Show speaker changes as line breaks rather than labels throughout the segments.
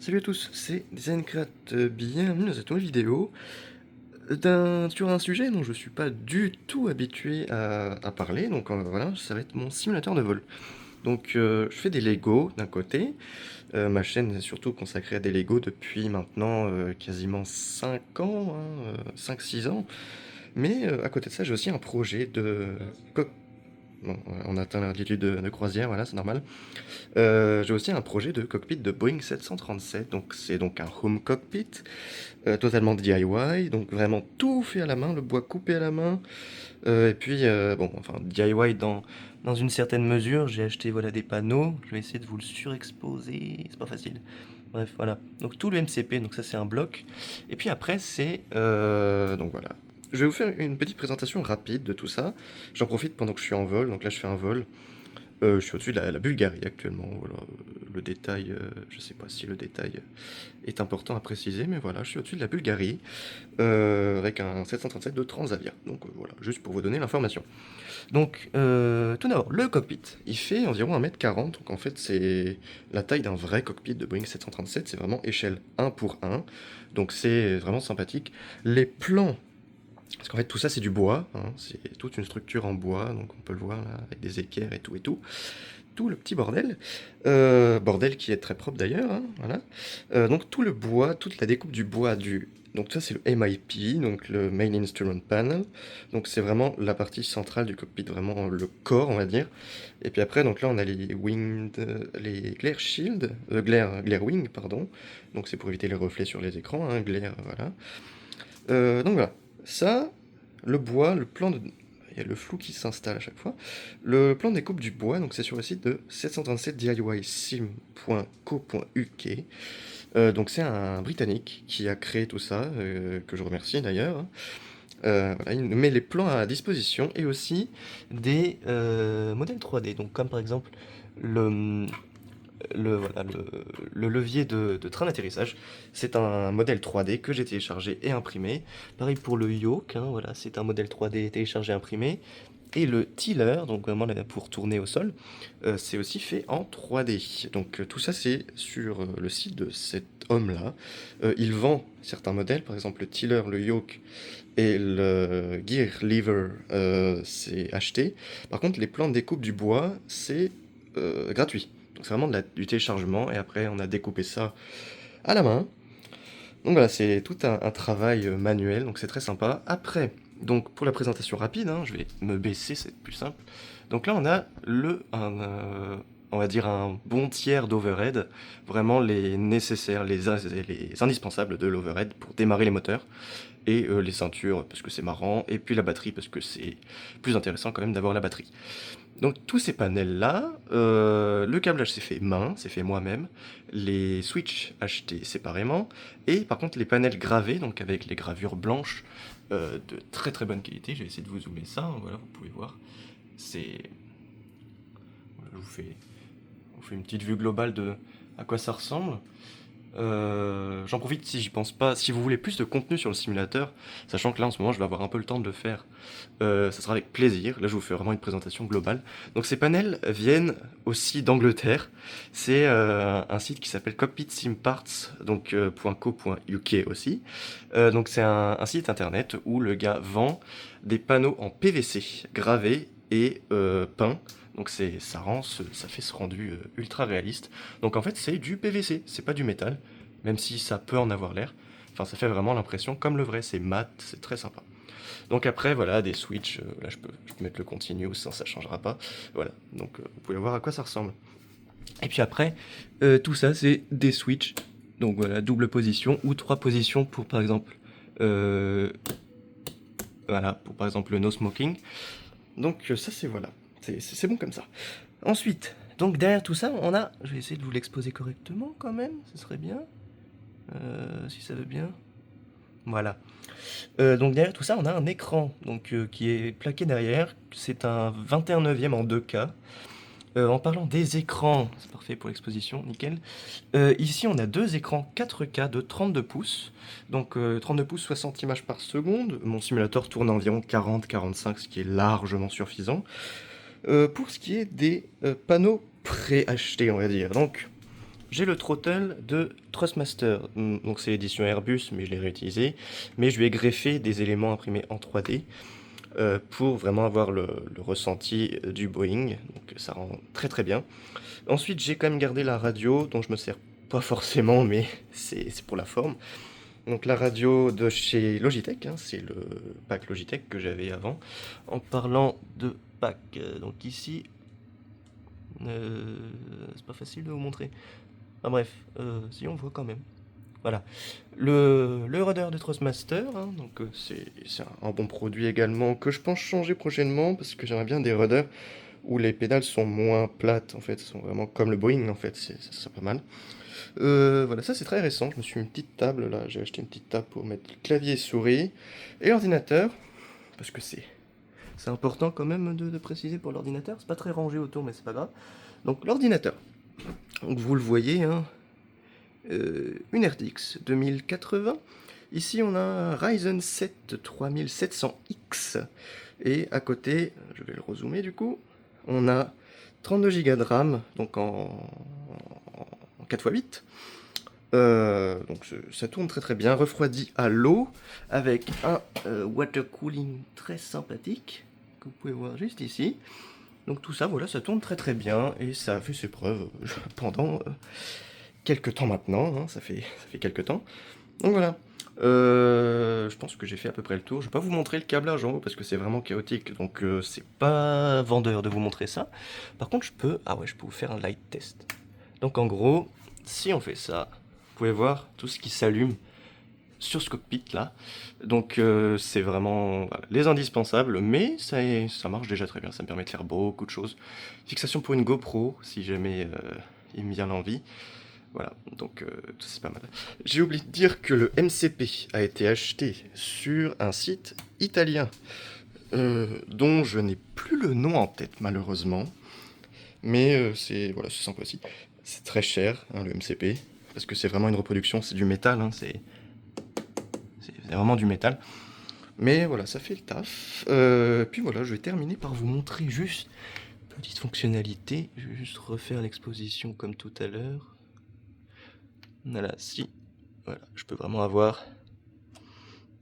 Salut à tous, c'est Zencrat, bienvenue dans cette nouvelle vidéo sur un sujet dont je suis pas du tout habitué à parler, donc voilà, ça va être mon simulateur de vol. Donc je fais des Lego d'un côté, ma chaîne est surtout consacrée à des Lego depuis maintenant quasiment 5 ans, 5-6 ans, mais à côté de ça j'ai aussi un projet de... Bon, on atteint l'altitude de croisière, voilà, c'est normal. J'ai aussi un projet de cockpit de Boeing 737, donc c'est donc un home cockpit, totalement DIY, donc vraiment tout fait à la main, le bois coupé à la main, et puis bon, enfin DIY dans une certaine mesure, j'ai acheté voilà des panneaux, je vais essayer de vous le surexposer, c'est pas facile. Bref, voilà. Donc tout le MCP, donc ça c'est un bloc. Et puis après c'est donc voilà. Je vais vous faire une petite présentation rapide de tout ça. J'en profite pendant que je suis en vol. Donc là je fais un vol. Je suis au-dessus de la Bulgarie actuellement. Voilà. Le détail, je sais pas si le détail est important à préciser, mais voilà, je suis au-dessus de la Bulgarie avec un 737 de Transavia. Donc voilà, juste pour vous donner l'information. Donc tout d'abord, le cockpit, il fait environ 1,40 m. Donc en fait, c'est la taille d'un vrai cockpit de Boeing 737. C'est vraiment échelle 1 pour 1. Donc c'est vraiment sympathique. Les plans, parce qu'en fait tout ça c'est du bois, hein, c'est toute une structure en bois, donc on peut le voir là, avec des équerres et tout et tout. Tout le petit bordel, bordel qui est très propre d'ailleurs, hein, voilà. Donc tout le bois, toute la découpe du bois du... Donc ça c'est le MIP, donc le Main Instrument Panel. Donc c'est vraiment la partie centrale du cockpit, vraiment le corps on va dire. Et puis après donc là on a les winged, les glare shield, glare wing pardon. Donc c'est pour éviter les reflets sur les écrans, hein, glare voilà. Donc voilà, ça, le bois, le plan de... Il y a le flou qui s'installe à chaque fois. Le plan de découpe du bois, donc c'est sur le site de 737diysim.co.uk. Donc c'est un Britannique qui a créé tout ça, que je remercie d'ailleurs, hein. Voilà, il nous met les plans à disposition et aussi des modèles 3D. Donc comme par exemple le, voilà, le levier de train d'atterrissage. C'est un modèle 3D que j'ai téléchargé et imprimé. Pareil pour le yoke, hein, voilà, c'est un modèle 3D téléchargé et imprimé. Et le tiller, donc vraiment là, pour tourner au sol, c'est aussi fait en 3D. Donc tout ça c'est sur le site de cet homme-là. Il vend certains modèles, par exemple le tiller, le yoke et le gear lever, c'est acheté. Par contre les plans de découpe du bois, c'est gratuit. Donc c'est vraiment du téléchargement et après on a découpé ça à la main. Donc voilà, c'est tout un travail manuel, donc c'est très sympa. Après, donc pour la présentation rapide, hein, je vais me baisser, c'est plus simple. Donc là on a on va dire un bon tiers d'overhead, vraiment les nécessaires, les indispensables de l'overhead pour démarrer les moteurs. Et les ceintures parce que c'est marrant, et puis la batterie parce que c'est plus intéressant quand même d'avoir la batterie. Donc tous ces panels-là, le câblage c'est fait main, c'est fait moi-même, les switches achetés séparément, et par contre les panels gravés, donc avec les gravures blanches de très très bonne qualité, je vais essayer de vous zoomer ça, hein, voilà, vous pouvez voir, c'est... Voilà, je vous fais une petite vue globale de à quoi ça ressemble. J'en profite si j'y pense pas. Si vous voulez plus de contenu sur le simulateur, sachant que là en ce moment je vais avoir un peu le temps de le faire, ça sera avec plaisir. Là je vous fais vraiment une présentation globale. Donc ces panels viennent aussi d'Angleterre. C'est un site qui s'appelle Cockpit Sim Parts, donc .co.uk aussi. Donc c'est un site internet où le gars vend des panneaux en PVC gravés et peints. Donc ça fait ce rendu ultra réaliste. Donc en fait c'est du PVC, c'est pas du métal, même si ça peut en avoir l'air. Enfin ça fait vraiment l'impression comme le vrai, c'est mat, c'est très sympa. Donc après voilà des switches, là je peux mettre le continuous, ça changera pas. Voilà, donc vous pouvez voir à quoi ça ressemble. Et puis après, tout ça c'est des switches, donc voilà, double position ou trois positions pour par exemple, euh, voilà, pour par exemple le no smoking. Donc ça c'est voilà, c'est bon comme ça. Ensuite, donc derrière tout ça, on a, je vais essayer de vous l'exposer correctement quand même, ce serait bien, si ça veut bien. Voilà. Donc derrière tout ça, on a un écran donc, qui est plaqué derrière. C'est un 21 neuvième en 2K. En parlant des écrans, c'est parfait pour l'exposition, nickel. Ici, on a deux écrans 4K de 32 pouces. Donc 32 pouces, 60 images par seconde. Mon simulateur tourne à environ 40-45, ce qui est largement suffisant. Pour ce qui est des panneaux préachetés, on va dire. Donc, j'ai le throttle de Thrustmaster. Donc c'est l'édition Airbus, mais je l'ai réutilisé. Mais je lui ai greffé des éléments imprimés en 3D pour vraiment avoir le ressenti du Boeing. Donc ça rend très très bien. Ensuite, j'ai quand même gardé la radio, dont je me sers pas forcément, mais c'est pour la forme. Donc la radio de chez Logitech, hein, c'est le pack Logitech que j'avais avant. En parlant de pack, donc ici, c'est pas facile de vous montrer. Ah bref, si on voit quand même. Voilà. Le rudder de Thrustmaster, hein, donc c'est un bon produit également que je pense changer prochainement parce que j'aimerais bien des rudders où les pédales sont moins plates en fait, sont vraiment comme le Boeing en fait, c'est pas mal. Voilà, ça c'est très récent, je me suis mis une petite table là, j'ai acheté une petite table pour mettre clavier et souris et ordinateur parce que c'est important quand même de préciser pour l'ordinateur, c'est pas très rangé autour mais c'est pas grave. Donc l'ordinateur, donc vous le voyez, hein, une RTX 2080. Ici, on a un Ryzen 7 3700X. Et à côté, je vais le rezoomer du coup, on a 32 Go de RAM, donc en 4x8. Donc ça tourne très très bien, refroidi à l'eau, avec un water cooling très sympathique, que vous pouvez voir juste ici. Donc tout ça, voilà, ça tourne très très bien, et ça a fait ses preuves pendant quelques temps maintenant, hein, ça fait quelques temps. Donc voilà. Je pense que j'ai fait à peu près le tour. Je vais pas vous montrer le câblage en haut parce que c'est vraiment chaotique, donc c'est pas vendeur de vous montrer ça. Par contre, je peux vous faire un light test. Donc en gros, si on fait ça, vous pouvez voir tout ce qui s'allume sur ce cockpit là. Donc c'est vraiment voilà, les indispensables, mais ça marche déjà très bien. Ça me permet de faire beaucoup de choses. Fixation pour une GoPro, si jamais il me vient l'envie. Voilà, donc c'est pas mal. J'ai oublié de dire que le MCP a été acheté sur un site italien, dont je n'ai plus le nom en tête malheureusement, mais c'est voilà, c'est sympa aussi. C'est très cher, hein, le MCP, parce que c'est vraiment une reproduction, c'est du métal, hein, c'est vraiment du métal. Mais voilà, ça fait le taf. Puis voilà, je vais terminer par vous montrer juste une petite fonctionnalité. Je vais juste refaire l'exposition comme tout à l'heure. Voilà, si, voilà, je peux vraiment avoir,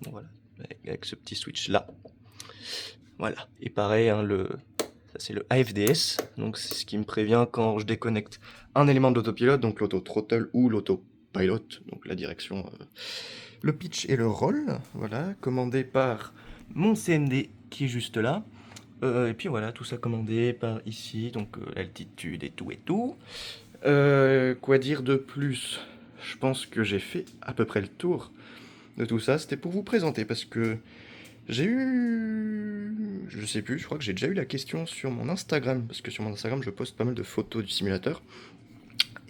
bon, voilà, avec ce petit switch là, voilà, et pareil, hein, ça c'est le AFDS, donc c'est ce qui me prévient quand je déconnecte un élément de l'autopilote, donc l'auto-throttle ou l'autopilot, donc la direction, le pitch et le roll, voilà, commandé par mon CMD qui est juste là, et puis voilà, tout ça commandé par ici, donc l'altitude et tout. Quoi dire de plus? Je pense que j'ai fait à peu près le tour de tout ça. C'était pour vous présenter parce que j'ai eu... Je sais plus, je crois que j'ai déjà eu la question sur mon Instagram. Parce que sur mon Instagram, je poste pas mal de photos du simulateur.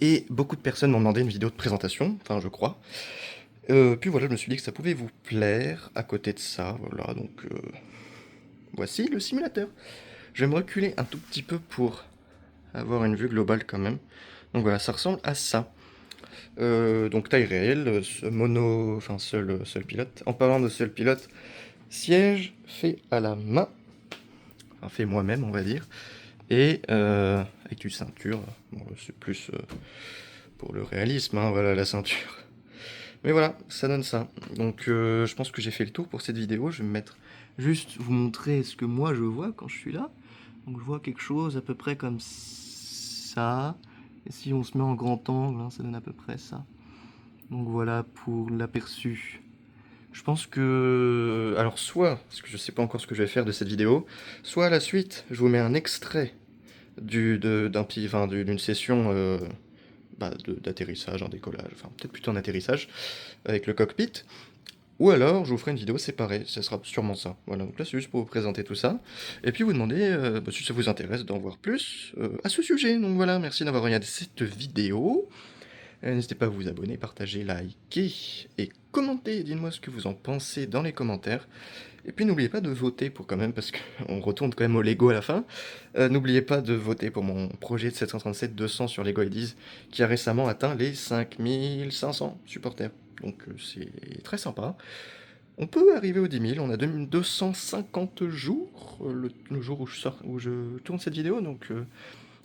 Et beaucoup de personnes m'ont demandé une vidéo de présentation, enfin je crois. Puis voilà, je me suis dit que ça pouvait vous plaire à côté de ça. Voilà, donc voici le simulateur. Je vais me reculer un tout petit peu pour avoir une vue globale quand même. Donc voilà, ça ressemble à ça. Donc taille réelle, seul pilote. En parlant de seul pilote, siège fait à la main, enfin fait moi-même on va dire, et avec une ceinture, bon, c'est plus pour le réalisme, hein, voilà la ceinture. Mais voilà, ça donne ça. Donc je pense que j'ai fait le tour pour cette vidéo, je vais me mettre juste vous montrer ce que moi je vois quand je suis là. Donc je vois quelque chose à peu près comme ça. Et si on se met en grand angle, hein, ça donne à peu près ça. Donc voilà pour l'aperçu. Je pense que... Alors soit, parce que je sais pas encore ce que je vais faire de cette vidéo, soit à la suite, je vous mets un extrait d'une session d'atterrissage, un décollage, enfin peut-être plutôt un atterrissage, avec le cockpit. Ou alors, je vous ferai une vidéo séparée, ça sera sûrement ça. Voilà, donc là c'est juste pour vous présenter tout ça. Et puis vous demander si ça vous intéresse d'en voir plus à ce sujet. Donc voilà, merci d'avoir regardé cette vidéo. N'hésitez pas à vous abonner, partager, liker et commenter. Dites-moi ce que vous en pensez dans les commentaires. Et puis n'oubliez pas de voter pour quand même, parce qu'on retourne quand même au Lego à la fin. N'oubliez pas de voter pour mon projet de 737-200 sur Lego Ideas, qui a récemment atteint les 5500 supporters. Donc c'est très sympa. On peut arriver aux 10 000, on a 250 jours, le jour où je tourne cette vidéo, donc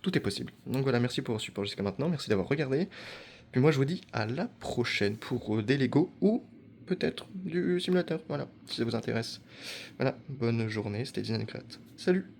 tout est possible. Donc voilà, merci pour votre support jusqu'à maintenant, merci d'avoir regardé. Puis moi, je vous dis à la prochaine pour des Lego ou peut-être du simulateur, voilà, si ça vous intéresse. Voilà, bonne journée, c'était Dynamicrat. Salut!